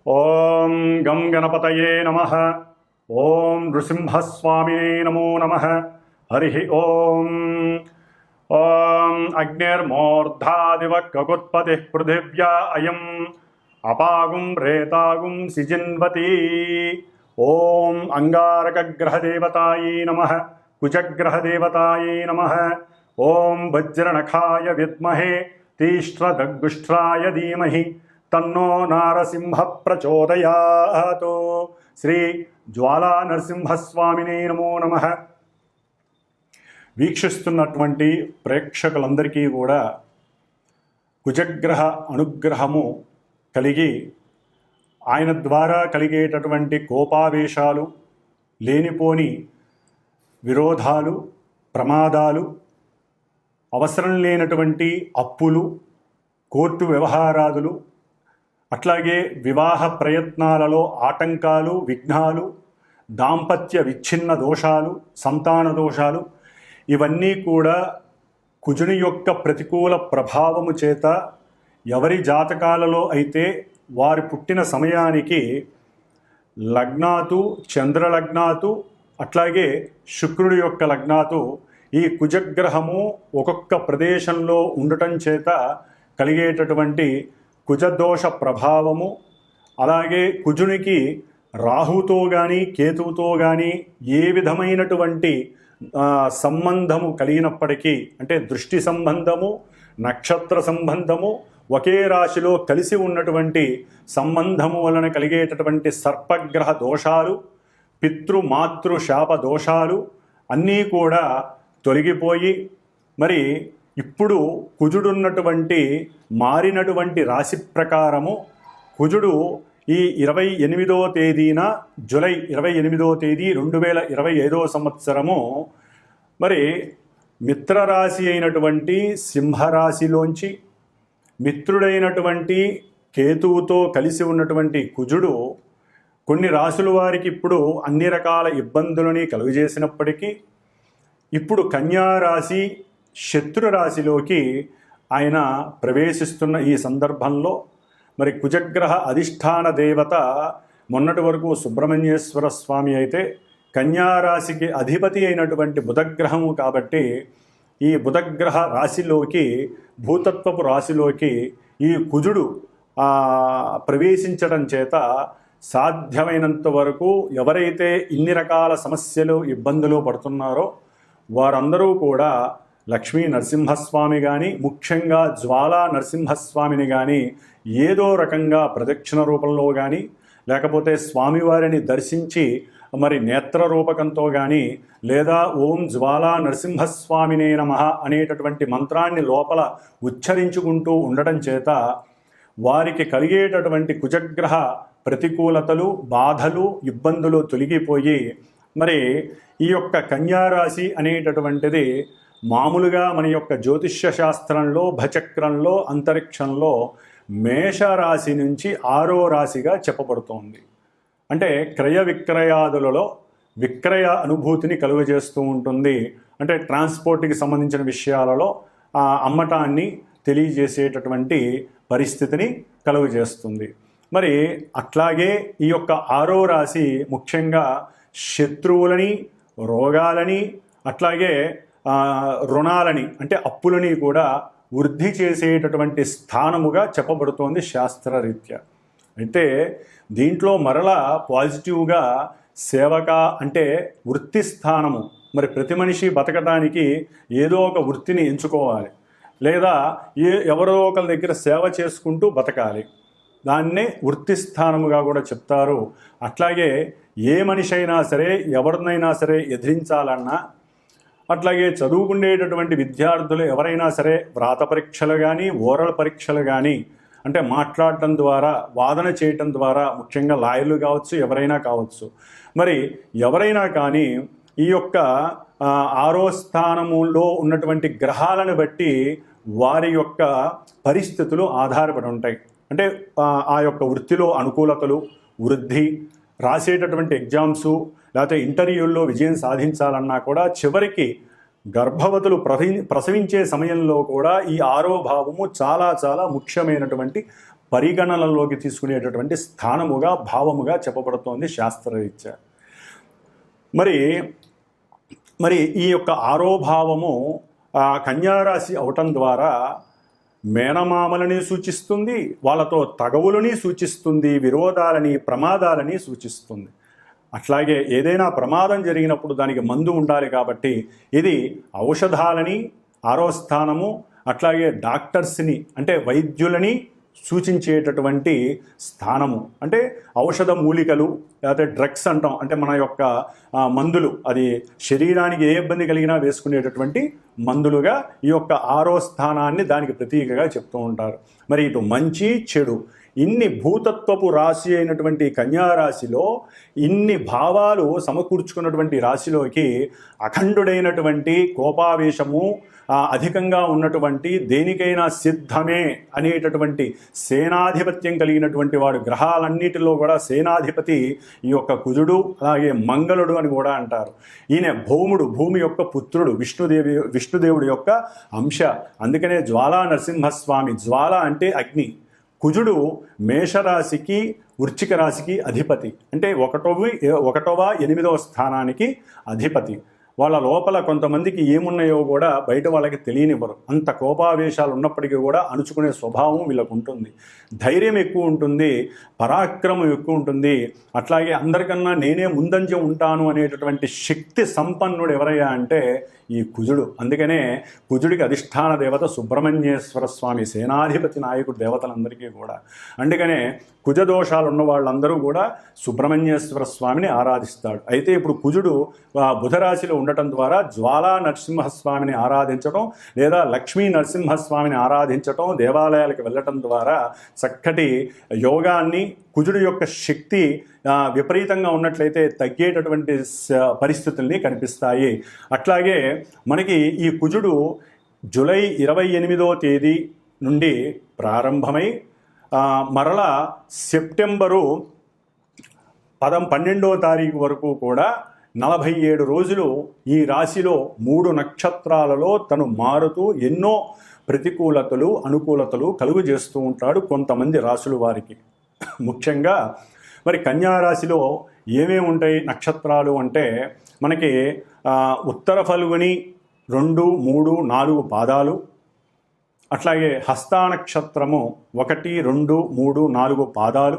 ఓం గం గణపతయే నమః. ఓం నృసింహస్వామినే నమో నమః. హరి ఓం. ఓం అగ్నిర్మూర్ధాదివ కకుత్పతి పృథివ్యా అయం అపాగుం రేతాగుం సిజిన్వతి. ఓం అంగారకగ్రహదేవతాయై నమః. కుజగ్రహదేవతాయై నమః. ఓం వజ్రనఖాయ విద్మహే తీష్ట్రదగ్గుష్ట్రాయ ధీమహి తన్నో నారసింహ ప్రచోదయాత్. శ్రీ జ్వాలా నరసింహస్వామినే నమో నమః. వీక్షిస్తున్నటువంటి ప్రేక్షకులందరికీ కూడా కుజగ్రహ అనుగ్రహము కలిగి ఆయన ద్వారా కలిగేటటువంటి కోపావేశాలు, లేనిపోని విరోధాలు, ప్రమాదాలు, అవసరం లేనటువంటి అప్పులు, కోర్టు వ్యవహారాదులు, అట్లాగే వివాహ ప్రయత్నాలలో ఆటంకాలు, విఘ్నాలు, దాంపత్య విచ్ఛిన్న దోషాలు, సంతాన దోషాలు, ఇవన్నీ కూడా కుజుని యొక్క ప్రతికూల ప్రభావము చేత ఎవరి జాతకాలలో అయితే వారి పుట్టిన సమయానికి లగ్నాతు, చంద్రలగ్నాతు, అట్లాగే శుక్రుడి యొక్క లగ్నాతు ఈ కుజగ్రహము ఒక్కొక్క ప్రదేశంలో ఉండటం చేత కలిగేటటువంటి కుజదోష ప్రభావము, అలాగే కుజునికి రాహుతో కానీ కేతువుతో కానీ ఏ విధమైనటువంటి సంబంధము కలిగినప్పటికీ, అంటే దృష్టి సంబంధము, నక్షత్ర సంబంధము, ఒకే రాశిలో కలిసి ఉన్నటువంటి సంబంధము వలన కలిగేటటువంటి సర్పగ్రహ దోషాలు, పితృమాతృ శాప దోషాలు అన్నీ కూడా తొలగిపోయి, మరి ఇప్పుడు కుజుడున్నటువంటి మారినటువంటి రాశి ప్రకారము కుజుడు ఈ 28వ తేదీన జూలై 28వ తేదీ 2025వ సంవత్సరము మరి మిత్రరాశి అయినటువంటి సింహరాశిలోంచి మిత్రుడైనటువంటి కేతువుతో కలిసి ఉన్నటువంటి కుజుడు కొన్ని రాశుల వారికి ఇప్పుడు అన్ని రకాల ఇబ్బందులని కలుగజేసినప్పటికీ ఇప్పుడు కన్యారాశి శత్రు రాశిలోకి ఆయన ప్రవేశిస్తున్న ఈ సందర్భంలో మరి కుజగ్రహ అధిష్టాన దేవత మొన్నటి వరకు సుబ్రహ్మణ్యేశ్వర స్వామి అయితే కన్యారాశికి అధిపతి అయినటువంటి బుధగ్రహము కాబట్టి ఈ బుధగ్రహ రాశిలోకి భూతత్వపు రాశిలోకి ఈ కుజుడు ప్రవేశించడం చేత సాధ్యమైనంత వరకు ఎవరైతే ఇన్ని రకాల సమస్యలు ఇబ్బందులు పడుతున్నారో వారందరూ కూడా లక్ష్మీ నరసింహస్వామి కానీ, ముఖ్యంగా జ్వాలా నరసింహస్వామిని కానీ ఏదో రకంగా ప్రదక్షిణ రూపంలో కానీ, లేకపోతే స్వామివారిని దర్శించి మరి నేత్ర రూపకంతో కానీ, లేదా ఓం జ్వాలా నరసింహస్వామినే నమః అనేటటువంటి మంత్రాన్ని లోపల ఉచ్చరించుకుంటూ ఉండటం చేత వారికి కలిగేటటువంటి కుజగ్రహ ప్రతికూలతలు, బాధలు, ఇబ్బందులు తొలగిపోయి మరి ఈ యొక్క కన్యారాశి అనేటటువంటిది మామూలుగా మన యొక్క జ్యోతిష్య శాస్త్రంలో, భచక్రంలో, అంతరిక్షంలో మేషరాశి నుంచి 6వ రాశిగా చెప్పబడుతోంది. అంటే క్రయ విక్రయాదులలో విక్రయ అనుభూతిని కలుగజేస్తూ ఉంటుంది. అంటే ట్రాన్స్పోర్ట్కి సంబంధించిన విషయాలలో అమ్మటాన్ని తెలియజేసేటటువంటి పరిస్థితిని కలుగజేస్తుంది. మరి అట్లాగే ఈ యొక్క 6వ రాశి ముఖ్యంగా శత్రువులని, రోగాలని, అట్లాగే రుణాలని అంటే అప్పులని కూడా వృద్ధి చేసేటటువంటి స్థానముగా చెప్పబడుతోంది శాస్త్రరీత్యా. అయితే దీంట్లో మరలా పాజిటివ్గా సేవక అంటే వృత్తి స్థానము. మరి ప్రతి మనిషి బతకడానికి ఏదో ఒక వృత్తిని ఎంచుకోవాలి, లేదా ఎవరో ఒకరి దగ్గర సేవ చేసుకుంటూ బతకాలి. దాన్నే వృత్తి స్థానముగా కూడా చెప్తారు. అట్లాగే ఏ మనిషి అయినా సరే ఎవరినైనా సరే ఎదిరించాలన్నా, అట్లాగే చదువుకునేటటువంటి విద్యార్థులు ఎవరైనా సరే వ్రాత పరీక్షలు కానీ, ఓరల్ పరీక్షలు కానీ, అంటే మాట్లాడటం ద్వారా, వాదన చేయటం ద్వారా, ముఖ్యంగా లాయర్లు కావచ్చు, ఎవరైనా కావచ్చు, మరి ఎవరైనా కానీ ఈ యొక్క 6వ స్థానములో ఉన్నటువంటి గ్రహాలను బట్టి వారి యొక్క పరిస్థితులు ఆధారపడి ఉంటాయి. అంటే ఆ యొక్క వృత్తిలో అనుకూలతలు, వృద్ధి, రాసేటటువంటి ఎగ్జామ్సు లేకపోతే ఇంటర్వ్యూల్లో విజయం సాధించాలన్నా కూడా చివరికి గర్భవతులు ప్రసవించే సమయంలో కూడా ఈ 6వ భావము చాలా చాలా ముఖ్యమైనటువంటి పరిగణనలోకి తీసుకునేటటువంటి స్థానముగా భావముగా చెప్పబడుతోంది శాస్త్రరీత్యా. మరి ఈ యొక్క ఆరోభావము కన్యారాశి అవటం ద్వారా మేనమామలని సూచిస్తుంది, వాళ్ళతో తగవులని సూచిస్తుంది, విరోధాలని ప్రమాదాలని సూచిస్తుంది. అట్లాగే ఏదైనా ప్రమాదం జరిగినప్పుడు దానికి మందు ఉండాలి కాబట్టి ఇది ఔషధాలని, ఆరో స్థానము, అట్లాగే డాక్టర్స్ని అంటే వైద్యులని సూచించేటటువంటి స్థానము. అంటే ఔషధ మూలికలు లేకపోతే డ్రగ్స్ అంటాం, అంటే మన యొక్క మందులు, అది శరీరానికి ఏ ఇబ్బంది కలిగినా వేసుకునేటటువంటి మందులుగా ఈ యొక్క ఆరో స్థానాన్ని దానికి ప్రతీకగా చెప్తూ ఉంటారు. మరి ఇటు మంచి చెడు ఇన్ని భూతత్వపు రాశి అయినటువంటి కన్యారాశిలో ఇన్ని భావాలు సమకూర్చుకున్నటువంటి రాశిలోకి అఖండుడైనటువంటి కోపావేశము అధికంగా ఉన్నటువంటి దేనికైనా సిద్ధమే అనేటటువంటి సేనాధిపత్యం కలిగినటువంటి వాడు, గ్రహాలన్నిటిలో కూడా సేనాధిపతి ఈ యొక్క కుజుడు, అలాగే మంగళుడు అని కూడా అంటారు. ఈయన భౌముడు, భూమి యొక్క పుత్రుడు, విష్ణుదేవుడి యొక్క అంశ. అందుకనే జ్వాలా నరసింహస్వామి, జ్వాల అంటే అగ్ని. కుజుడు మేషరాశికి వృశ్చిక రాశికి అధిపతి, అంటే ఒకటవ 8వ స్థానానికి అధిపతి. వాళ్ళ లోపల కొంతమందికి ఏమున్నాయో కూడా బయట వాళ్ళకి తెలియనివ్వరు. అంత కోపావేశాలు ఉన్నప్పటికీ కూడా అణుచుకునే స్వభావం వీళ్ళకు ఉంటుంది. ధైర్యం ఎక్కువ ఉంటుంది, పరాక్రమం ఎక్కువ ఉంటుంది. అట్లాగే అందరికన్నా నేనే ముందంజ ఉంటాను అనేటటువంటి శక్తి సంపన్నుడు ఎవరయ్యా అంటే ఈ కుజుడు. అందుకనే కుజుడికి అధిష్టాన దేవత సుబ్రహ్మణ్యేశ్వర స్వామి, సేనాధిపతి నాయకుడు దేవతలందరికీ కూడా. అందుకనే కుజదోషాలు ఉన్న వాళ్ళందరూ కూడా సుబ్రహ్మణ్యేశ్వర స్వామిని ఆరాధిస్తాడు. అయితే ఇప్పుడు కుజుడు బుధరాశిలో ఉండటం ద్వారా జ్వాలా నరసింహస్వామిని ఆరాధించటం లేదా లక్ష్మీ నరసింహస్వామిని ఆరాధించటం, దేవాలయాలకు వెళ్ళటం ద్వారా చక్కటి యోగాన్ని, కుజుడు యొక్క శక్తి విపరీతంగా ఉన్నట్లయితే తగ్గేటటువంటి పరిస్థితుల్ని కనిపిస్తాయి. అట్లాగే మనకి ఈ కుజుడు జూలై 28వ తేదీ నుండి ప్రారంభమై మరలా సెప్టెంబరు 12వ తారీఖు వరకు కూడా 47 రోజులు ఈ రాశిలో 3 నక్షత్రాలలో తను మారుతూ ఎన్నో ప్రతికూలతలు, అనుకూలతలు కలుగు చేస్తూ ఉంటాడు కొంతమంది రాశుల వారికి. ముఖ్యంగా మరి కన్యారాశిలో ఏమేమి ఉంటాయి నక్షత్రాలు అంటే మనకి ఉత్తర ఫల్గుని 2, 3, 4 పాదాలు, అట్లాగే హస్తా నక్షత్రము 1, 2, 3, 4 పాదాలు,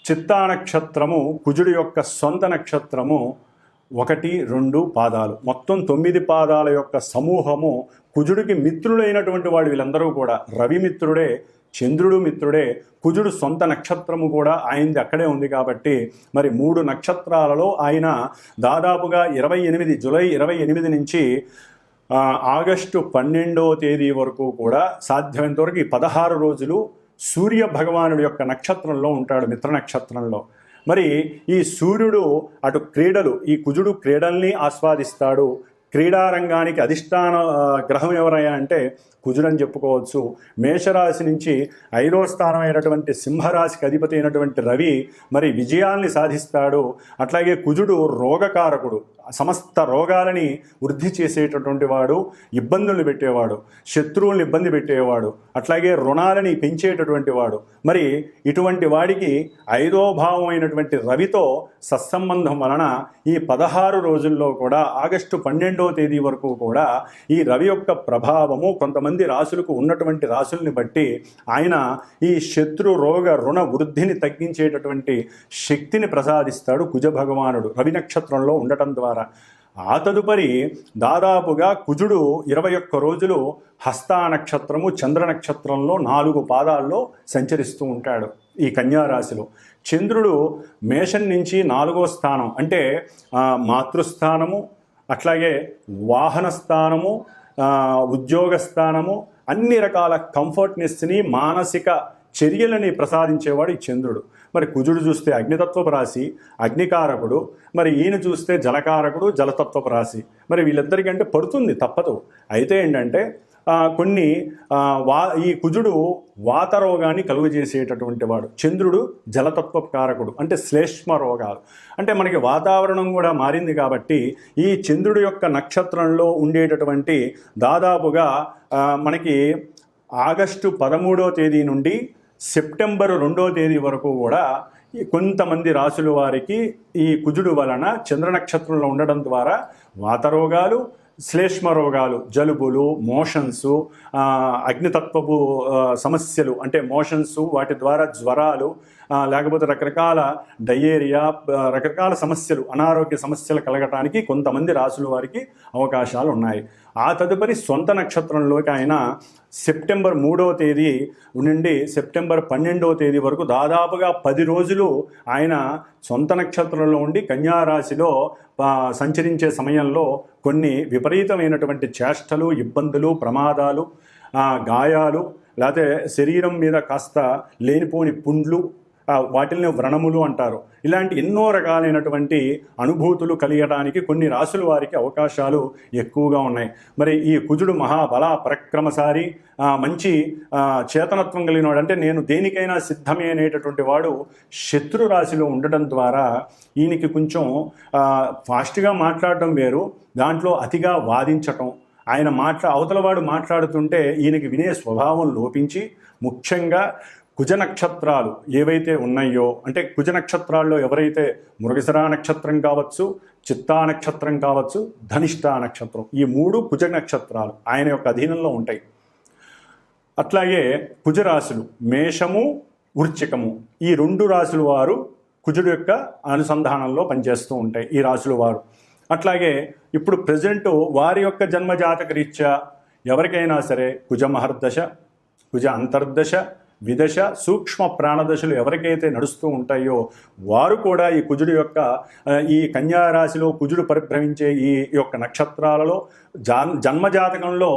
చిత్తా నక్షత్రము కుజుడి యొక్క సొంత నక్షత్రము 1, 2 పాదాలు, మొత్తం 9 పాదాల యొక్క సమూహము. కుజుడికి మిత్రుడైనటువంటి వాడు వీళ్ళందరూ కూడా. రవి మిత్రుడే, చంద్రుడు మిత్రుడే, కుజుడు సొంత నక్షత్రము కూడా ఆయనది అక్కడే ఉంది కాబట్టి మరి 3 నక్షత్రాలలో ఆయన దాదాపుగా జూలై 28 నుంచి ఆగస్టు 12వ తేదీ వరకు కూడా సాధ్యమైనంత వరకు ఈ 16 రోజులు సూర్య భగవానుడి యొక్క నక్షత్రంలో ఉంటాడు, మిత్ర నక్షత్రంలో. మరి ఈ సూర్యుడు అటు క్రీడలు, ఈ కుజుడు క్రీడల్ని ఆస్వాదిస్తాడు. క్రీడారంగానికి అధిష్టాన గ్రహం ఎవరయ్యా అంటే కుజుడు అని చెప్పుకోవచ్చు. మేషరాశి నుంచి 5వ స్థానం అయినటువంటి సింహరాశికి అధిపతి అయినటువంటి రవి మరి విజయాల్ని సాధిస్తాడు. అట్లాగే కుజుడు రోగకారకుడు, సమస్త రోగాలని వృద్ధి చేసేటటువంటి వాడు, ఇబ్బందులు పెట్టేవాడు, శత్రువుల్ని ఇబ్బంది పెట్టేవాడు, అట్లాగే రుణాలని పెంచేటటువంటి వాడు. మరి ఇటువంటి వాడికి 5వ భావం అయినటువంటి రవితో సత్సంబంధం వలన ఈ 16 రోజుల్లో కూడా ఆగస్టు 12వ తేదీ వరకు కూడా ఈ రవి యొక్క ప్రభావము కొంతమంది రాశులకు ఉన్నటువంటి రాశుల్ని బట్టి ఆయన ఈ శత్రు రోగ రుణ వృద్ధిని తగ్గించేటటువంటి శక్తిని ప్రసాదిస్తాడు కుజ భగవానుడు రవి నక్షత్రంలో ఉండటం ద్వారా. ఆ తదుపరి దాదాపుగా కుజుడు 21 రోజులు హస్తా నక్షత్రము చంద్ర నక్షత్రంలో 4 పాదాల్లో సంచరిస్తూ ఉంటాడు ఈ కన్యారాశిలో. చంద్రుడు మేషం నుంచి 4వ స్థానం అంటే మాతృస్థానము, అట్లాగే వాహన స్థానము, ఉద్యోగ స్థానము, అన్ని రకాల కంఫర్ట్నెస్ని, మానసిక చర్యలని ప్రసాదించేవాడు ఈ చంద్రుడు. మరి కుజుడు చూస్తే అగ్నితత్వపు రాశి, అగ్నికారకుడు. మరి ఈయన చూస్తే జలకారకుడు, జలతత్వపు రాశి. మరి వీళ్ళిద్దరికంటే పడుతుంది, తప్పదు. అయితే ఏంటంటే ఈ కుజుడు వాత రోగాన్ని కలుగజేసేటటువంటి వాడు, చంద్రుడు జలతత్వపు కారకుడు అంటే శ్లేష్మ రోగాలు. అంటే మనకి వాతావరణం కూడా మారింది కాబట్టి ఈ చంద్రుడి యొక్క నక్షత్రంలో ఉండేటటువంటి దాదాపుగా మనకి ఆగస్టు 13వ తేదీ నుండి సెప్టెంబర్ 2వ తేదీ వరకు కూడా ఈ కొంతమంది రాసుల వారికి ఈ కుజుడు వలన చంద్ర నక్షత్రంలో ఉండడం ద్వారా వాతరోగాలు, శ్లేష్మ రోగాలు, జలుబులు, మోషన్స్, అగ్నితత్వపు సమస్యలు అంటే మోషన్స్, వాటి ద్వారా జ్వరాలు, లేకపోతే రకరకాల డయేరియా, రకరకాల సమస్యలు, అనారోగ్య సమస్యలు కలగటానికి కొంతమంది రాసుల వారికి అవకాశాలు ఉన్నాయి. ఆ తదుపరి సొంత నక్షత్రంలోకి ఆయన సెప్టెంబర్ 3వ తేదీ నుండి సెప్టెంబర్ 12వ తేదీ వరకు దాదాపుగా 10 రోజులు ఆయన సొంత నక్షత్రంలో ఉండి కన్యారాశిలో సంచరించే సమయంలో కొన్ని విపరీతమైనటువంటి చేష్టలు, ఇబ్బందులు, ప్రమాదాలు, గాయాలు, లేకపోతే శరీరం మీద కాస్త లేనిపోని పుండ్లు, వాటిల్ని వ్రణములు అంటారు. ఇలాంటి ఎన్నో రకాలైనటువంటి అనుభూతులు కలిగడానికి కొన్ని రాసుల వారికి అవకాశాలు ఎక్కువగా ఉన్నాయి. మరి ఈ కుజుడు మహాబల పరక్రమశాలి, మంచి చేతనత్వం కలిగిన వాడు, అంటే నేను దేనికైనా సిద్ధమే అనేటటువంటి వాడు శత్రు రాశిలో ఉండటం ద్వారా ఈయనకి కొంచెం ఫాస్ట్గా మాట్లాడటం వేరు, దాంట్లో అతిగా వాదించటం, ఆయన అవతలవాడు మాట్లాడుతుంటే ఈయనకి వినే స్వభావం లోపించి, ముఖ్యంగా కుజ నక్షత్రాలు ఏవైతే ఉన్నాయో, అంటే కుజ నక్షత్రాల్లో ఎవరైతే మృగశిర నక్షత్రం కావచ్చు, చిత్తా నక్షత్రం కావచ్చు, ధనిష్టా నక్షత్రం, ఈ 3 కుజ నక్షత్రాలు ఆయన యొక్క అధీనంలో ఉంటాయి. అట్లాగే కుజరాశులు మేషము, వృశ్చికము, ఈ 2 రాశుల వారు కుజుడు యొక్క అనుసంధానంలో పనిచేస్తూ ఉంటాయి ఈ రాశుల వారు. అట్లాగే ఇప్పుడు ప్రజెంట్ వారి యొక్క జన్మజాతక రీత్యా ఎవరికైనా సరే కుజ మహర్దశ, కుజ అంతర్దశ, విదశ, సూక్ష్మ ప్రాణదశలు ఎవరికైతే నడుస్తూ ఉంటాయో వారు కూడా ఈ కుజుడు యొక్క ఈ కన్యారాశిలో కుజుడు పరిభ్రమించే ఈ యొక్క నక్షత్రాలలో జన్మజాతకంలో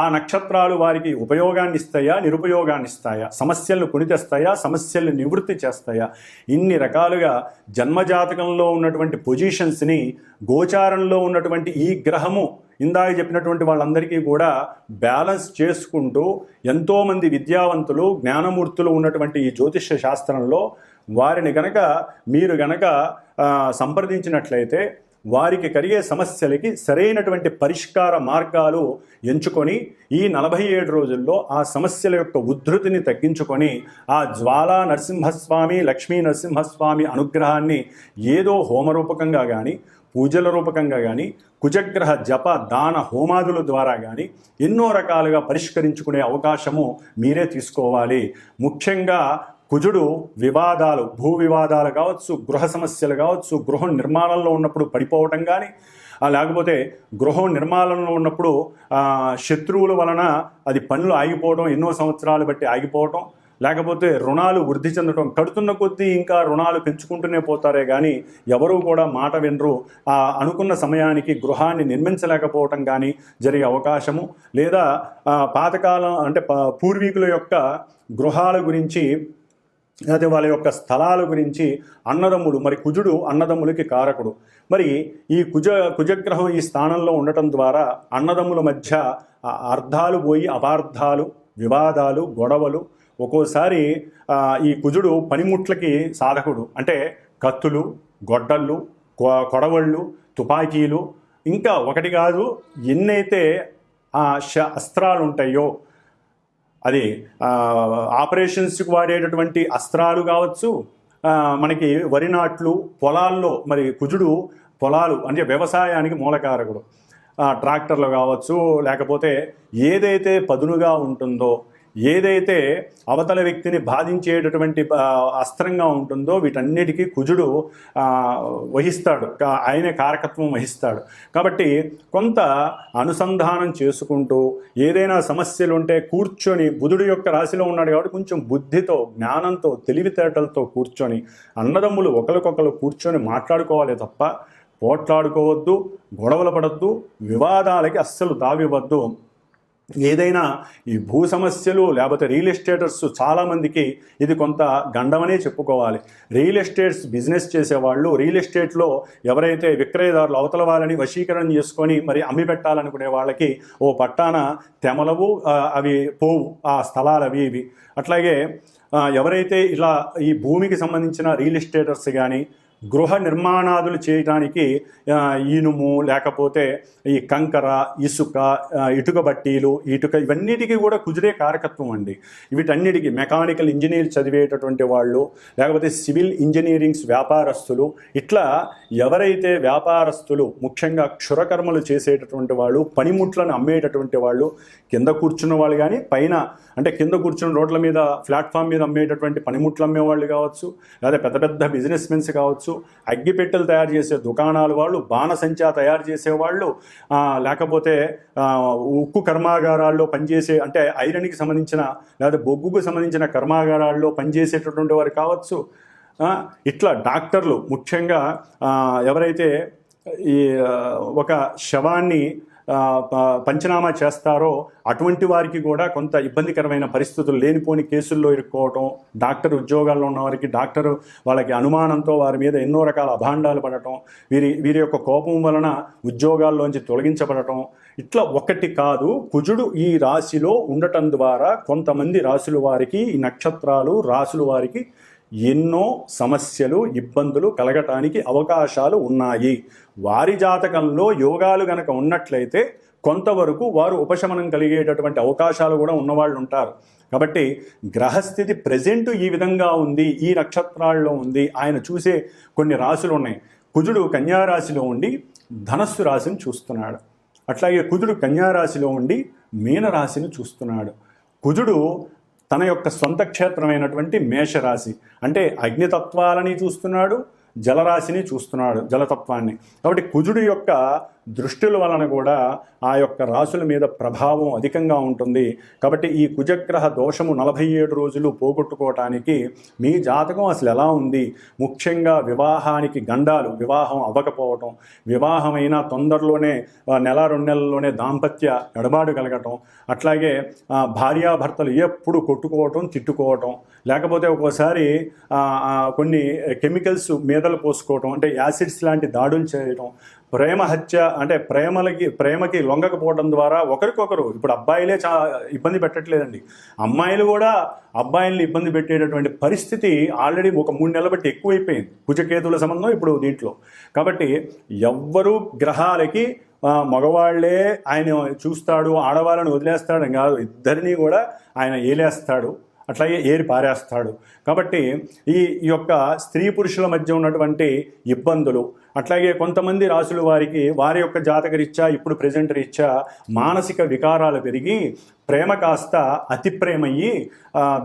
ఆ నక్షత్రాలు వారికి ఉపయోగాన్ని ఇస్తాయా, నిరుపయోగాన్ని ఇస్తాయా, సమస్యలను కొని తెస్తాయా, సమస్యలను నివృత్తి చేస్తాయా, ఇన్ని రకాలుగా జన్మజాతకంలో ఉన్నటువంటి పొజిషన్స్ని గోచారంలో ఉన్నటువంటి ఈ గ్రహము ఇందాక చెప్పినటువంటి వాళ్ళందరికీ కూడా బ్యాలెన్స్ చేసుకుంటూ ఎంతోమంది విద్యావంతులు, జ్ఞానమూర్తులు ఉన్నటువంటి ఈ జ్యోతిష్య శాస్త్రంలో వారిని మీరు గనక సంప్రదించినట్లయితే వారికి కలిగే సమస్యలకి సరైనటువంటి పరిష్కార మార్గాలు ఎంచుకొని ఈ 47 రోజుల్లో ఆ సమస్యల యొక్క ఉద్ధృతిని తగ్గించుకొని ఆ జ్వాలా నరసింహస్వామి, లక్ష్మీ నరసింహస్వామి అనుగ్రహాన్ని ఏదో హోమరూపకంగా కానీ, పూజల రూపకంగా కానీ, కుజగ్రహ జప దాన హోమాదుల ద్వారా కానీ ఎన్నో రకాలుగా పరిష్కరించుకునే అవకాశము మీరే తీసుకోవాలి. ముఖ్యంగా కుజుడు వివాదాలు, భూ వివాదాలు కావచ్చు, గృహ సమస్యలు కావచ్చు, గృహం నిర్మాణంలో ఉన్నప్పుడు పడిపోవటం కానీ, లేకపోతే గృహం నిర్మాణంలో ఉన్నప్పుడు శత్రువుల వలన అది పనులు ఆగిపోవడం, ఎన్నో సంవత్సరాలు బట్టి ఆగిపోవటం, లేకపోతే రుణాలు వృద్ధి చెందడం, కడుతున్న కొద్దీ ఇంకా రుణాలు పెంచుకుంటూనే పోతారే కానీ ఎవరూ కూడా మాట వినరు, అనుకున్న సమయానికి గృహాన్ని నిర్మించలేకపోవటం కానీ జరిగే అవకాశము, లేదా పాతకాలం అంటే పూర్వీకుల యొక్క గృహాల గురించి, అయితే వాళ్ళ యొక్క స్థలాల గురించి అన్నదమ్ములు, మరి కుజుడు అన్నదమ్ములకి కారకుడు, మరి ఈ కుజగ్రహం ఈ స్థానంలో ఉండటం ద్వారా అన్నదమ్ముల మధ్య అర్థాలు పోయి అపార్థాలు, వివాదాలు, గొడవలు, ఒక్కోసారి ఈ కుజుడు పనిముట్లకి సాధకుడు, అంటే కత్తులు, గొడ్డళ్ళు, కొడవళ్ళు, తుపాకీలు, ఇంకా ఒకటి కాదు ఎన్నైతే అస్త్రాలు ఉంటాయో, అది ఆపరేషన్స్కి వాడేటటువంటి అస్త్రాలు కావచ్చు, మనకి వరి నాట్లు, పొలాల్లో మరి కుజుడు పొలాలు అంటే వ్యవసాయానికి మూలకారకుడు, ట్రాక్టర్లు కావచ్చు, లేకపోతే ఏదైతే పదునుగా ఉంటుందో, ఏదైతే అవతల వ్యక్తిని బాధించేటటువంటి అస్త్రంగా ఉంటుందో వీటన్నిటికీ కుజుడు వహిస్తాడు, ఆయనే కారకత్వం వహిస్తాడు. కాబట్టి కొంత అనుసంధానం చేసుకుంటూ ఏదైనా సమస్యలు ఉంటే కూర్చొని, బుధుడు యొక్క రాశిలో ఉన్నాడు కాబట్టి కొంచెం బుద్ధితో, జ్ఞానంతో, తెలివితేటలతో కూర్చొని అన్నదమ్ములు ఒకరికొకరు కూర్చొని మాట్లాడుకోవాలి తప్ప పోట్లాడుకోవద్దు, గొడవలు పడద్దు, వివాదాలకి అస్సలు తావివ్వద్దు. ఏదైనా ఈ భూ సమస్యలు లేకపోతే రియల్ ఎస్టేటర్స్ చాలామందికి ఇది కొంత గండమనే చెప్పుకోవాలి. రియల్ ఎస్టేట్స్ బిజినెస్ చేసేవాళ్ళు, రియల్ ఎస్టేట్లో ఎవరైతే విక్రయదారులు అవతల వాళ్ళని వశీకరణ చేసుకొని మరి అమ్మి పెట్టాలనుకునే వాళ్ళకి ఓ పట్టాన తెమలవు, అవి పోవు ఆ స్థలాలు అవి ఇవి. అట్లాగే ఎవరైతే ఇలా ఈ భూమికి సంబంధించిన రియల్ ఎస్టేటర్స్ కానీ, గృహ నిర్మాణాదులు చేయడానికి ఇనుము, లేకపోతే ఈ కంకర, ఇసుక, ఇటుక బట్టీలు, ఇవన్నిటికీ కూడా కుజుడే కారకత్వం అండి. వీటన్నిటికీ మెకానికల్ ఇంజనీర్ చదివేటటువంటి వాళ్ళు, లేకపోతే సివిల్ ఇంజనీరింగ్స్ వ్యాపారస్తులు, ఇట్లా ఎవరైతే వ్యాపారస్తులు ముఖ్యంగా క్షురకర్మలు చేసేటటువంటి వాళ్ళు, పనిముట్లను అమ్మేటటువంటి వాళ్ళు, కింద కూర్చున్న వాళ్ళు కానీ పైన అంటే కింద కూర్చున్న రోడ్ల మీద ప్లాట్ఫామ్ మీద అమ్మేటటువంటి పనిముట్లు అమ్మేవాళ్ళు కావచ్చు, లేదా పెద్ద పెద్ద బిజినెస్ మెన్స్ కావచ్చు, అగ్గిపెట్టెలు తయారు చేసే దుకాణాల వాళ్ళు, బాణసంచా తయారు చేసేవాళ్ళు, లేకపోతే ఉక్కు కర్మాగారాల్లో పనిచేసే అంటే ఐరన్కి సంబంధించిన లేదా బొగ్గుకు సంబంధించిన కర్మాగారాల్లో పనిచేసేటటువంటి వారు కావచ్చు. ఇట్లా డాక్టర్లు ముఖ్యంగా ఎవరైతే ఈ ఒక శవాన్ని పంచనామా చేస్తారో అటువంటి వారికి కూడా కొంత ఇబ్బందికరమైన పరిస్థితులు, లేనిపోని కేసుల్లో ఇరుక్కోవటం, డాక్టర్ ఉద్యోగాల్లో ఉన్న వారికి డాక్టరు వాళ్ళకి అనుమానంతో వారి మీద ఎన్నో రకాల అభాండాలు పడటం, వీరి యొక్క కోపం వలన ఉద్యోగాల్లోంచి తొలగించబడటం, ఇట్లా ఒకటి కాదు. కుజుడు ఈ రాశిలో ఉండటం ద్వారా కొంతమంది రాశుల వారికి, ఈ నక్షత్రాలు రాశుల వారికి ఎన్నో సమస్యలు, ఇబ్బందులు కలగటానికి అవకాశాలు ఉన్నాయి. వారి జాతకంలో యోగాలు గనక ఉన్నట్లయితే కొంతవరకు వారు ఉపశమనం కలిగేటటువంటి అవకాశాలు కూడా ఉన్నవాళ్ళు ఉంటారు. కాబట్టి గ్రహస్థితి ప్రజెంట్ ఈ విధంగా ఉంది, ఈ నక్షత్రాల్లో ఉంది. ఆయన చూసే కొన్ని రాశులు ఉన్నాయి. కుజుడు కన్యారాశిలో ఉండి ధనస్సు రాశిని చూస్తున్నాడు. అట్లాగే కుజుడు కన్యారాశిలో ఉండి మీనరాశిని చూస్తున్నాడు. కుజుడు తన యొక్క సొంత క్షేత్రమైనటువంటి మేషరాశి అంటే అగ్నితత్వాలని చూస్తున్నాడు, జలరాశిని చూస్తున్నాడు, జలతత్వాన్ని. కాబట్టి కుజుడు యొక్క దృష్టిల వలన కూడా ఆ యొక్క రాశుల మీద ప్రభావం అధికంగా ఉంటుంది. కాబట్టి ఈ కుజగ్రహ దోషము 47 రోజులు పోగొట్టుకోవటానికి మీ జాతకం అసలు ఎలా ఉంది, ముఖ్యంగా వివాహానికి గండాలు, వివాహం అవ్వకపోవటం, వివాహమైన తొందరలోనే నెల 2 నెలల్లోనే దాంపత్య ఎడబాటు కలగటం, అట్లాగే భార్యాభర్తలు ఎప్పుడు కొట్టుకోవటం, తిట్టుకోవటం, లేకపోతే ఒక్కోసారి కొన్ని కెమికల్స్ మీదలు పోసుకోవటం అంటే యాసిడ్స్ లాంటి దాడులు చేయటం, ప్రేమ హత్య అంటే ప్రేమకి లొంగకపోవడం ద్వారా ఒకరికొకరు, ఇప్పుడు అబ్బాయిలే ఇబ్బంది పెట్టట్లేదండి, అమ్మాయిలు కూడా అబ్బాయిల్ని ఇబ్బంది పెట్టేటటువంటి పరిస్థితి ఆల్రెడీ ఒక 3 నెలల బట్టి ఎక్కువైపోయింది కుజకేతుల సంబంధం ఇప్పుడు దీంట్లో. కాబట్టి ఎవ్వరూ గ్రహాలకి మగవాళ్లే ఆయన చూస్తాడు, ఆడవాళ్ళని వదిలేస్తాడు కాదు, ఇద్దరినీ కూడా ఆయన ఏలేస్తాడు, అట్లాగే ఏరి పారేస్తాడు. కాబట్టి ఈ యొక్క స్త్రీ పురుషుల మధ్య ఉన్నటువంటి ఇబ్బందులు, అట్లాగే కొంతమంది రాశుల వారికి వారి యొక్క జాతక రీత్యా ఇప్పుడు ప్రజెంట్ రీత్యా మానసిక వికారాలు పెరిగి ప్రేమ కాస్త అతి ప్రేమయ్యి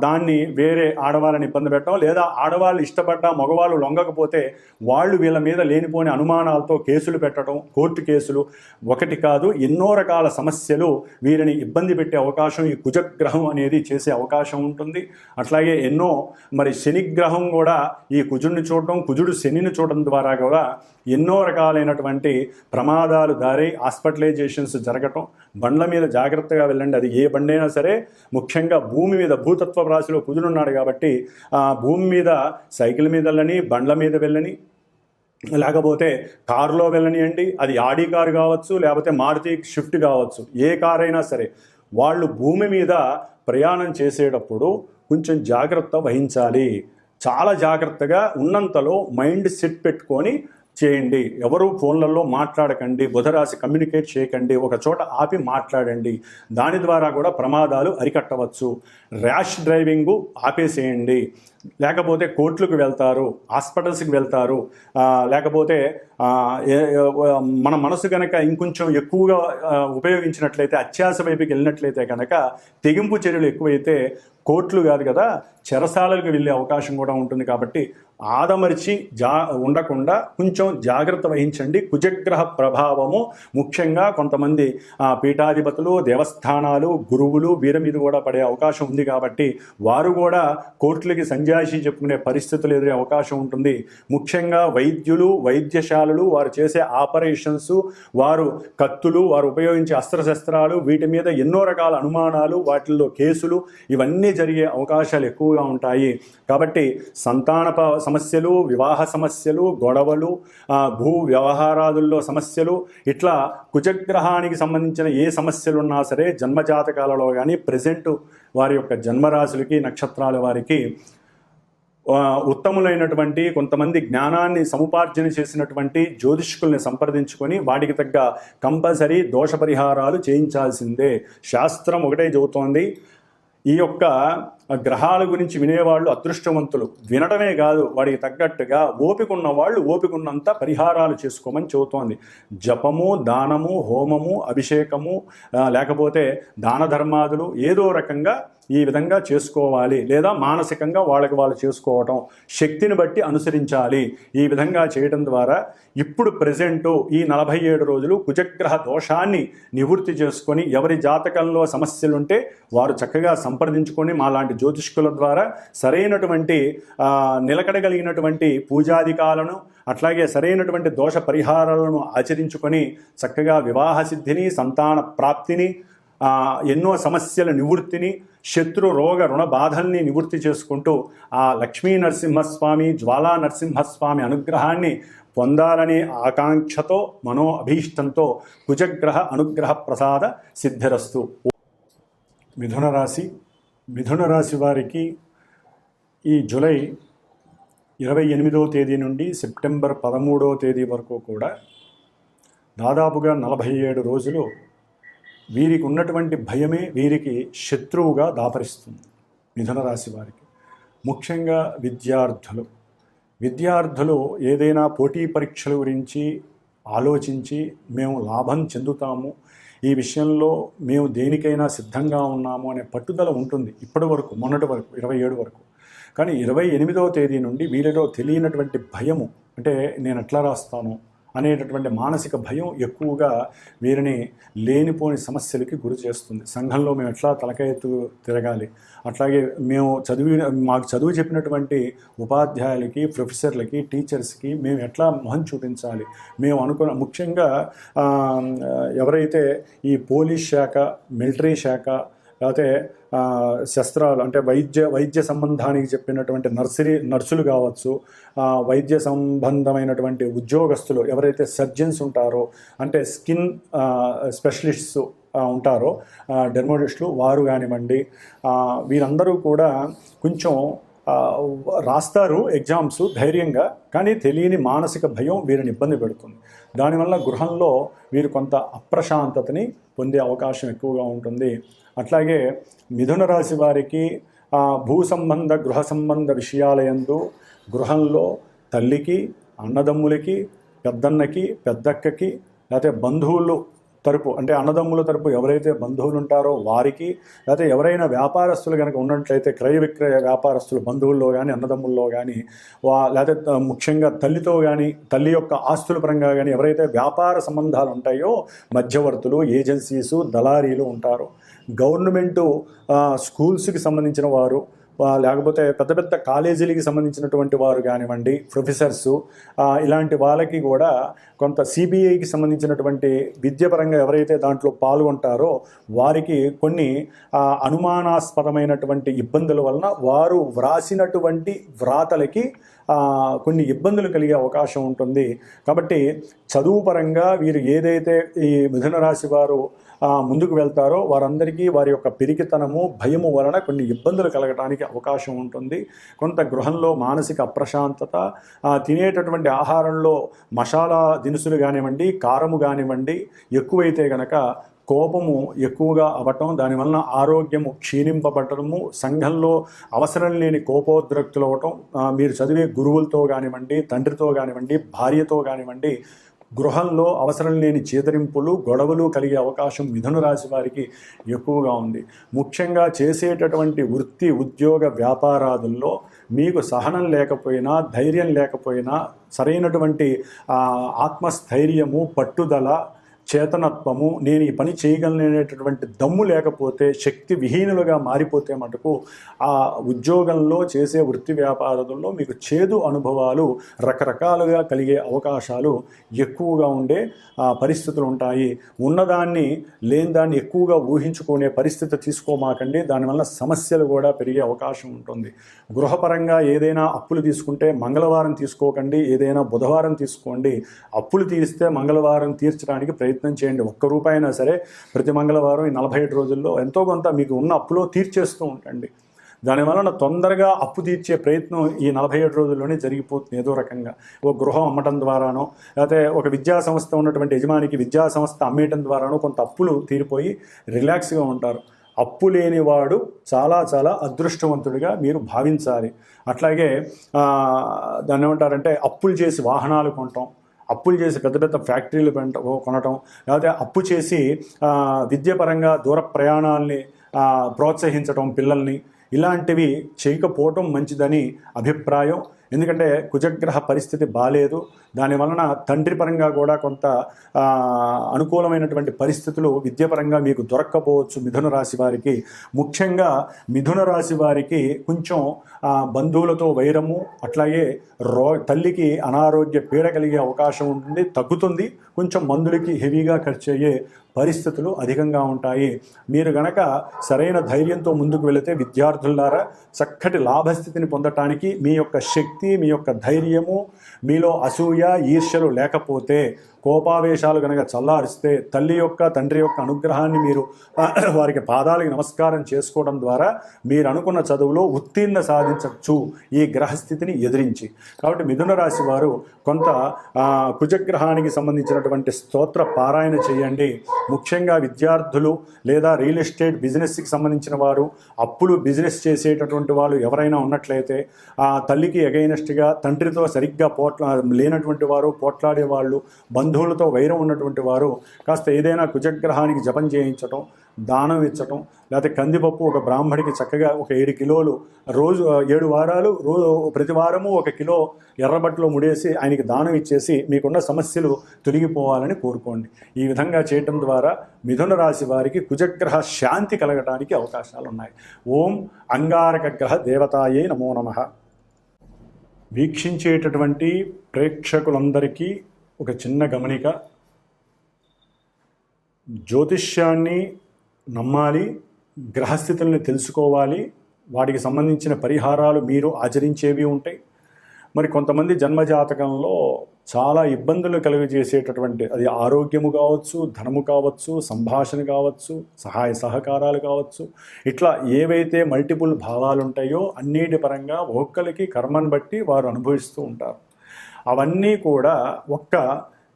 దాన్ని వేరే ఆడవాళ్ళని ఇబ్బంది పెట్టడం, లేదా ఆడవాళ్ళు ఇష్టపడ్డా మగవాళ్ళు లొంగకపోతే వాళ్ళు వీళ్ళ మీద లేనిపోని అనుమానాలతో కేసులు పెట్టడం, కోర్టు కేసులు, ఒకటి కాదు ఎన్నో రకాల సమస్యలు వీరిని ఇబ్బంది పెట్టే అవకాశం ఈ కుజగ్రహం అనేది చేసే అవకాశం ఉంటుంది. అట్లాగే ఎన్నో మరి శనిగ్రహం కూడా ఈ కుజుడిని చూడటం, కుజుడు శనిని చూడడం ద్వారా కూడా ఎన్నో రకాలైనటువంటి ప్రమాదాలు దారి హాస్పిటలైజేషన్స్ జరగటం. బండ్ల మీద జాగ్రత్తగా వెళ్ళండి, అది ఏ బండి అయినా సరే, ముఖ్యంగా భూమి మీద భూతత్వ రాశిలో కుజుడున్నాడు కాబట్టి భూమి మీద సైకిల్ మీద వెళ్ళని, బండ్ల మీద వెళ్ళని, లేకపోతే కారులో వెళ్ళనియండి, అది ఆడి కారు కావచ్చు, లేకపోతే మారుతి షిఫ్ట్ కావచ్చు, ఏ కారు అయినా సరే వాళ్ళు భూమి మీద ప్రయాణం చేసేటప్పుడు కొంచెం జాగ్రత్త వహించాలి. చాలా జాగ్రత్తగా ఉన్నంతలో మైండ్ సెట్ పెట్టుకొని చేయండి. ఎవరు ఫోన్లలో మాట్లాడకండి, బుధరాశి కమ్యూనికేట్ చేయకండి, ఒక చోట ఆపి మాట్లాడండి. దాని ద్వారా కూడా ప్రమాదాలు అరికట్టవచ్చు. Rash driving ఆపేసేయండి. లేకపోతే కోర్టులకు వెళ్తారు, హాస్పిటల్స్కి వెళ్తారు, లేకపోతే మన మనసు కనుక ఇంకొంచెం ఎక్కువగా ఉపయోగించినట్లయితే, అత్యాశ వైపుకి వెళ్ళినట్లయితే కనుక తెగింపు చర్యలు ఎక్కువైతే కోర్టులు కాదు కదా చెరసాలలకు వెళ్ళే అవకాశం కూడా ఉంటుంది. కాబట్టి ఆదమర్చి ఉండకుండా కొంచెం జాగ్రత్త వహించండి. కుజగ్రహ ప్రభావము ముఖ్యంగా కొంతమంది పీఠాధిపతులు, దేవస్థానాలు, గురువులు వీరి మీద కూడా పడే అవకాశం ఉంది. కాబట్టి వారు కూడా కోర్టులకి సంజాయిషి చెప్పుకునే పరిస్థితులు ఎదురే అవకాశం ఉంటుంది. ముఖ్యంగా వైద్యులు, వైద్యశాలలు వారు చేసే ఆపరేషన్స్, వారు కత్తులు, వారు ఉపయోగించే అస్త్రశస్త్రాలు, వీటి మీద ఎన్నో రకాల అనుమానాలు, వాటిల్లో కేసులు ఇవన్నీ జరిగే అవకాశాలు ఎక్కువగా ఉంటాయి. కాబట్టి సంతాన సమస్యలు, వివాహ సమస్యలు, గొడవలు, భూ వ్యవహారాదుల్లో సమస్యలు, ఇట్లా కుజగ్రహానికి సంబంధించిన ఏ సమస్యలు ఉన్నా సరే జన్మజాతకాలలో కానీ ప్రజెంట్ వారి యొక్క జన్మరాశులకి, నక్షత్రాల వారికి ఉత్తములైనటువంటి కొంతమంది జ్ఞానాన్ని సముపార్జన చేసినటువంటి జ్యోతిష్కుల్ని సంప్రదించుకొని వాటికి తగ్గ కంపల్సరీ దోష పరిహారాలు చేయించాల్సిందే. శాస్త్రం ఒకటే చెబుతోంది, ఈ యొక్క గ్రహాల గురించి వినేవాళ్ళు అదృష్టవంతులు. వినడమే కాదు, వాడికి తగ్గట్టుగా ఓపిక ఉన్న వాళ్ళు ఓపిక ఉన్నంత పరిహారాలు చేసుకోమని చెబుతోంది. జపము, దానము, హోమము, అభిషేకము, లేకపోతే దాన ధర్మాదులు ఏదో రకంగా ఈ విధంగా చేసుకోవాలి. లేదా మానసికంగా వాళ్ళకి వాళ్ళు చేసుకోవటం, శక్తిని బట్టి అనుసరించాలి. ఈ విధంగా చేయడం ద్వారా ఇప్పుడు ప్రజెంటు ఈ 47 రోజులు కుజగ్రహ దోషాన్ని నివృత్తి చేసుకొని ఎవరి జాతకంలో సమస్యలుంటే వారు చక్కగా సంప్రదించుకొని మాలాంటి జ్యోతిష్కుల ద్వారా సరైనటువంటి నిలకడగలిగినటువంటి పూజాధికాలను అట్లాగే సరైనటువంటి దోష పరిహారాలను ఆచరించుకొని చక్కగా వివాహ సిద్ధిని, సంతాన ప్రాప్తిని, ఎన్నో సమస్యల నివృత్తిని, శత్రు రోగ రుణ బాధల్ని నివృత్తి చేసుకుంటూ ఆ లక్ష్మీ నరసింహస్వామి, జ్వాలా నరసింహస్వామి అనుగ్రహాన్ని పొందాలనే ఆకాంక్షతో మనో అభీష్టంతో కుజగ్రహ అనుగ్రహ ప్రసాద సిద్ధిరస్తు. మిథున రాశి వారికి ఈ జూలై 28వ తేదీ నుండి సెప్టెంబర్ 13వ తేదీ వరకు కూడా దాదాపుగా 47 రోజులు వీరికి ఉన్నటువంటి భయమే వీరికి శత్రువుగా దాపరిస్తుంది. మిథున రాశి వారికి ముఖ్యంగా విద్యార్థులు ఏదైనా పోటీ పరీక్షల గురించి ఆలోచించి మేము లాభం చెందుతాము, ఈ విషయంలో మేము దేనికైనా సిద్ధంగా ఉన్నాము అనే పట్టుదల ఉంటుంది ఇప్పటి వరకు, మొన్నటి వరకు 27 వరకు. కానీ 28వ తేదీ నుండి వీరిలో తెలియనటువంటి భయము, అంటే నేను ఎట్లా రాస్తాను అనేటటువంటి మానసిక భయం ఎక్కువగా వీరిని లేనిపోని సమస్యలకి గురి చేస్తుంది. సంఘంలో మేము ఎట్లా తలకెత్తు తిరగాలి, అట్లాగే మాకు చదువు చెప్పినటువంటి ఉపాధ్యాయులకి, ప్రొఫెసర్లకి, టీచర్స్కి మేము ఎట్లా మొహం చూపించాలి, మేము అనుకున్న ముఖ్యంగా ఎవరైతే ఈ పోలీస్ శాఖ, మిలిటరీ శాఖ, లేకపోతే శస్త్రాలు అంటే వైద్య సంబంధానికి చెప్పినటువంటి నర్సులు కావచ్చు, వైద్య సంబంధమైనటువంటి ఉద్యోగస్తులు ఎవరైతే సర్జన్స్ ఉంటారో, అంటే స్కిన్ స్పెషలిస్ట్స్ ఉంటారో, డెర్మోటిస్టులు, వారు కానివ్వండి, వీరందరూ కూడా కొంచెం రాస్తారు ఎగ్జామ్స్ ధైర్యంగా, కానీ తెలియని మానసిక భయం వీరిని ఇబ్బంది పెడుతుంది. దానివల్ల గృహంలో వీరు కొంత అప్రశాంతతని పొందే అవకాశం ఎక్కువగా ఉంటుంది. అట్లాగే మిథున రాశి వారికి భూ సంబంధ, గృహ సంబంధ విషయాలయందు గృహంలో తల్లికి, అన్నదమ్ములకి, పెద్దన్నకి, పెద్దక్కకి, లేకపోతే బంధువులు తరపు, అంటే అన్నదమ్ముల తరపు ఎవరైతే బంధువులు ఉంటారో వారికి, లేకపోతే ఎవరైనా వ్యాపారస్తులు కనుక ఉన్నట్లయితే క్రయ విక్రయ వ్యాపారస్తులు బంధువుల్లో కానీ అన్నదమ్ముల్లో కానీ, లేకపోతే ముఖ్యంగా తల్లితో కానీ, తల్లి యొక్క ఆస్తుల పరంగా కానీ ఎవరైతే వ్యాపార సంబంధాలు ఉంటాయో, మధ్యవర్తులు, ఏజెన్సీసు, దళారీలు ఉంటారో, గవర్నమెంటు స్కూల్స్కి సంబంధించిన వారు, లేకపోతే పెద్ద పెద్ద కాలేజీలకి సంబంధించినటువంటి వారు కానివ్వండి, ప్రొఫెసర్సు, ఇలాంటి వాళ్ళకి కూడా కొంత సిబిఐకి సంబంధించినటువంటి విద్యపరంగా ఎవరైతే దాంట్లో పాల్గొంటారో వారికి కొన్ని అనుమానాస్పదమైనటువంటి ఇబ్బందుల వలన వారు వ్రాసినటువంటి వ్రాతలకి కొన్ని ఇబ్బందులు కలిగే అవకాశం ఉంటుంది. కాబట్టి చదువు పరంగా వీరు ఏదైతే ఈ మిథున రాశి వారు ముందుకు వెళ్తారో వారందరికీ వారి యొక్క పిరికితనము, భయము వలన కొన్ని ఇబ్బందులు కలగడానికి అవకాశం ఉంటుంది. కొంత గృహంలో మానసిక అప్రశాంతత, తినేటటువంటి ఆహారంలో మసాలా దినుసులు కానివ్వండి, కారము కానివ్వండి ఎక్కువైతే గనక కోపము ఎక్కువగా అవ్వటం, దానివల్ల ఆరోగ్యము క్షీణింపబడటము, సంఘంలో అవసరం లేని కోపోద్రక్తులు అవ్వటం, మీరు చదివే గురువులతో కానివ్వండి, తండ్రితో కానివ్వండి, భార్యతో కానివ్వండి, గృహంలో అవసరం లేని చేదరింపులు, గొడవలు కలిగే అవకాశం మిథున రాశి వారికి ఎక్కువగా ఉంది. ముఖ్యంగా చేసేటటువంటి వృత్తి, ఉద్యోగ, వ్యాపారాదుల్లో మీకు సహనం లేకపోయినా, ధైర్యం లేకపోయినా, సరైనటువంటి ఆత్మస్థైర్యము, పట్టుదల, చేతనత్వము, నేను ఈ పని చేయగలనేటటువంటి దమ్ము లేకపోతే, శక్తి విహీనులుగా మారిపోతే మటుకు ఆ ఉద్యోగంలో, చేసే వృత్తి వ్యాపారాలలో మీకు చేదు అనుభవాలు రకరకాలుగా కలిగే అవకాశాలు ఎక్కువగా ఉండే పరిస్థితులు ఉంటాయి. ఉన్నదాన్ని లేని దాన్ని ఎక్కువగా ఊహించుకునే పరిస్థితి తీసుకోమాకండి, దానివల్ల సమస్యలు కూడా పెరిగే అవకాశం ఉంటుంది. గృహపరంగా ఏదైనా అప్పులు తీసుకుంటే మంగళవారం తీసుకోకండి, ఏదైనా బుధవారం తీసుకోండి. అప్పులు తీరిస్తే మంగళవారం తీర్చడానికి ప్రయత్నం చేయండి. ₹1 అయినా సరే ప్రతి మంగళవారం ఈ 47 రోజుల్లో ఎంతో కొంత మీకు ఉన్న అప్పులో తీర్చేస్తూ ఉండండి. దానివలన తొందరగా అప్పు తీర్చే ప్రయత్నం ఈ 47 రోజుల్లోనే జరిగిపోతుంది. ఏదో రకంగా ఒక గృహం అమ్మటం ద్వారానో, లేకపోతే ఒక విద్యా సంస్థ ఉన్నటువంటి యజమానికి విద్యా సంస్థ అమ్మేయటం ద్వారానో కొంత అప్పులు తీరిపోయి రిలాక్స్గా ఉంటారు. అప్పు లేనివాడు చాలా చాలా అదృష్టవంతుడిగా మీరు భావించాలి. అట్లాగే దాన్ని ఏమంటారంటే అప్పులు చేసి వాహనాలు కొనటం, అప్పులు చేసి పెద్ద పెద్ద ఫ్యాక్టరీలు కొనటం, లేకపోతే అప్పు చేసి విద్యాపరంగా దూర ప్రయాణాలని ప్రోత్సహించటం పిల్లల్ని, ఇలాంటివి చేయకపోవటం మంచిదని అభిప్రాయం. ఎందుకంటే కుజగ్రహ పరిస్థితి బాలేదు. దానివలన తండ్రి పరంగా కూడా కొంత అనుకూలమైనటువంటి పరిస్థితులు విద్యాపరంగా మీకు దొరక్కపోవచ్చు. మిథున రాశి వారికి, ముఖ్యంగా మిథున రాశి వారికి కొంచెం బంధువులతో వైరము, అట్లాగే తల్లికి అనారోగ్య పీడ కలిగే అవకాశం ఉంటుంది, తగ్గుతుంది. కొంచెం మందులకి హెవీగా ఖర్చు అయ్యే పరిస్థితులు అధికంగా ఉంటాయి. మీరు గనక సరైన ధైర్యంతో ముందుకు వెళితే విద్యార్థులారా చక్కటి లాభస్థితిని పొందటానికి మీ యొక్క శక్తి, మీ యొక్క ధైర్యము, మీలో అసూయ ఈర్ష్యలు లేకపోతే, కోపావేశాలు కనుక చల్లారిస్తే, తల్లి యొక్క తండ్రి యొక్క అనుగ్రహాన్ని మీరు వారికి పాదాలకి నమస్కారం చేసుకోవడం ద్వారా మీరు అనుకున్న చదువులో ఉత్తీర్ణ సాధించవచ్చు ఈ గ్రహస్థితిని ఎదిరించి. కాబట్టి మిథున రాశి వారు కొంత కుజగ్రహానికి సంబంధించినటువంటి స్తోత్ర పారాయణ చేయండి. ముఖ్యంగా విద్యార్థులు లేదా రియల్ ఎస్టేట్ బిజినెస్కి సంబంధించిన వారు, అప్పులు బిజినెస్ చేసేటటువంటి వాళ్ళు ఎవరైనా ఉన్నట్లయితే, తల్లికి ఎగైనెస్ట్గా తండ్రితో సరిగ్గా లేనటువంటి వారు, పోట్లాడే వాళ్ళు, బంధువులతో వైరం ఉన్నటువంటి వారు కాస్త ఏదైనా కుజగ్రహానికి జపం చేయించటం, దానం ఇచ్చటం, లేకపోతే కందిపప్పు ఒక బ్రాహ్మడికి చక్కగా ఒక 7 కిలోలు రోజు 7 వారాలు ప్రతి వారము 1 కిలో ఎర్రబట్టలో ముడేసి ఆయనకి దానం ఇచ్చేసి మీకున్న సమస్యలు తొలగిపోవాలని కోరుకోండి. ఈ విధంగా చేయటం ద్వారా మిథున రాశి వారికి కుజగ్రహ శాంతి కలగటానికి అవకాశాలు ఉన్నాయి. ఓం అంగారక గ్రహ దేవతాయే నమో నమః. వీక్షించేటటువంటి ప్రేక్షకులందరికీ ఒక చిన్న గమనిక. జ్యోతిష్యాన్ని నమ్మాలి, గ్రహస్థితుల్ని తెలుసుకోవాలి, వాటికి సంబంధించిన పరిహారాలు మీరు ఆచరించేవి ఉంటాయి. మరి కొంతమంది జన్మజాతకంలో చాలా ఇబ్బందులు కలుగజేసేటటువంటి, అది ఆరోగ్యము కావచ్చు, ధనము కావచ్చు, సంభాషణ కావచ్చు, సహాయ సహకారాలు కావచ్చు, ఇట్లా ఏవైతే మల్టిపుల్ భావాలు ఉంటాయో అన్నిటి పరంగా ఒక్కొక్కరికి కర్మను బట్టి వారు అనుభవిస్తూ ఉంటారు. అవన్నీ కూడా ఒక్క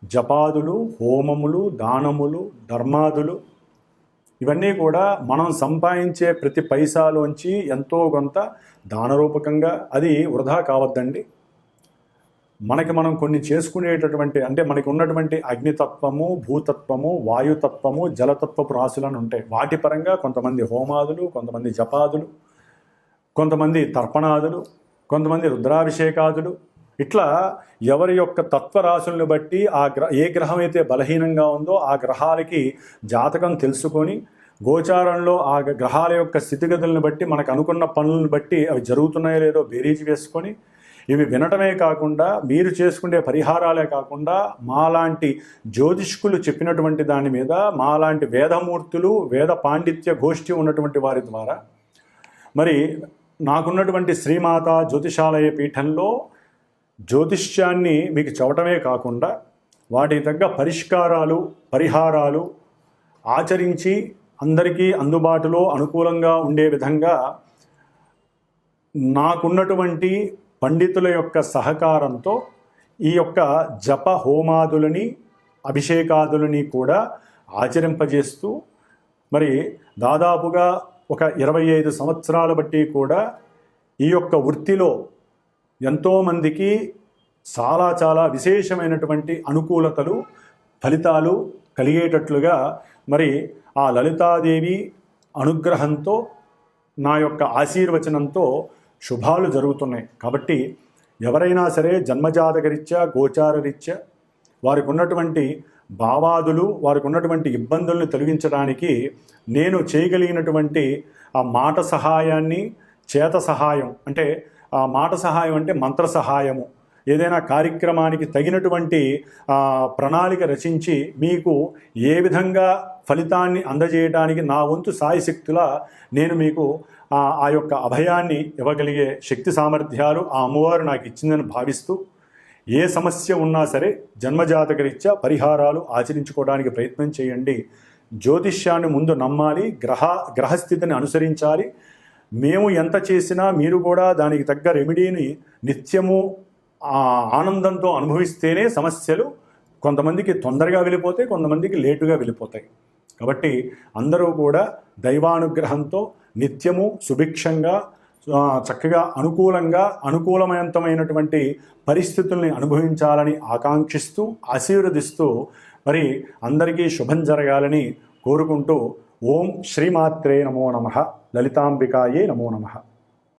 జపాదులు, హోమములు, దానములు, ధర్మాదులు, ఇవన్నీ కూడా మనం సంపాదించే ప్రతి పైసాలోంచి ఎంతో కొంత దానరూపకంగా, అది వృధా కావద్దండి. మనకి మనం కొన్ని చేసుకునేటటువంటి, అంటే మనకి ఉన్నటువంటి అగ్నితత్వము, భూతత్వము, వాయుతత్వము, జలతత్వపు రాశులను ఉంటాయి. వాటి పరంగా కొంతమంది హోమాదులు, కొంతమంది జపాదులు, కొంతమంది తర్పణాదులు, కొంతమంది రుద్రాభిషేకాదులు, ఇట్లా ఎవరి యొక్క తత్వరాశులను బట్టి ఏ గ్రహం అయితే బలహీనంగా ఉందో ఆ గ్రహాలకి జాతకం తెలుసుకొని, గోచారంలో ఆ గ్రహాల యొక్క స్థితిగతులను బట్టి మనకు అనుకున్న పనులను బట్టి అవి జరుగుతున్నాయో లేదో బేరీజు వేసుకొని, ఇవి వినటమే కాకుండా మీరు చేసుకునే పరిహారాలే కాకుండా మాలాంటి జ్యోతిష్కులు చెప్పినటువంటి దాని మీద, మాలాంటి వేదమూర్తులు, వేద పాండిత్య గోష్ఠి ఉన్నటువంటి వారి ద్వారా, మరి నాకున్నటువంటి శ్రీమాత జ్యోతిషాలయ పీఠంలో జ్యోతిష్యాన్ని మీకు చెప్పటమే కాకుండా వాటికి తగ్గ పరిహారాలు ఆచరించి అందరికీ అందుబాటులో అనుకూలంగా ఉండే విధంగా నాకున్నటువంటి పండితుల యొక్క సహకారంతో ఈ యొక్క జప హోమాదులని, అభిషేకాదులని కూడా ఆచరింపజేస్తూ, మరి దాదాపుగా ఒక 25 సంవత్సరాల బట్టి కూడా ఈ యొక్క వృత్తిలో ఎంతోమందికి చాలా చాలా విశేషమైనటువంటి అనుకూలతలు, ఫలితాలు కలిగేటట్లుగా మరి ఆ లలితాదేవి అనుగ్రహంతో, నా యొక్క ఆశీర్వచనంతో శుభాలు జరుగుతున్నాయి. కాబట్టి ఎవరైనా సరే జన్మజాతకరీత్యా, గోచారరీత్యా వారికి ఉన్నటువంటి భావాదులు, వారికి ఉన్నటువంటి ఇబ్బందులను తొలగించడానికి నేను చేయగలిగినటువంటి ఆ మాట సహాయాన్ని, చేత సహాయం, అంటే ఆ మాట సహాయం అంటే మంత్ర సహాయము, ఏదైనా కార్యక్రమానికి తగినటువంటి ప్రణాళిక రచించి మీకు ఏ విధంగా ఫలితాన్ని అందజేయడానికి నా వంతు సాయశక్తులా నేను మీకు ఆ యొక్క అభయాన్ని ఇవ్వగలిగే శక్తి సామర్థ్యాలు ఆ అమ్మవారు నాకు ఇచ్చిందని భావిస్తూ, ఏ సమస్య ఉన్నా సరే జన్మజాతకరీత్యా పరిహారాలు ఆచరించుకోవడానికి ప్రయత్నం చేయండి. జ్యోతిష్యాన్ని ముందు నమ్మాలి, గ్రహస్థితిని అనుసరించాలి. మేము ఎంత చేసినా మీరు కూడా దానికి తగ్గ రెమెడీని నిత్యము ఆనందంతో అనుభవిస్తేనే సమస్యలు కొంతమందికి తొందరగా వెళ్ళిపోతాయి, కొంతమందికి లేటుగా వెళ్ళిపోతాయి. కాబట్టి అందరూ కూడా దైవానుగ్రహంతో నిత్యము సుభిక్షంగా చక్కగా అనుకూలమైనటువంటి పరిస్థితుల్ని అనుభవించాలని ఆకాంక్షిస్తూ ఆశీర్వదిస్తూ మరి అందరికీ శుభం జరగాలని కోరుకుంటూ ఓం శ్రీమాత్రే నమో నమః, లలితాంబికాయే నమో నమః.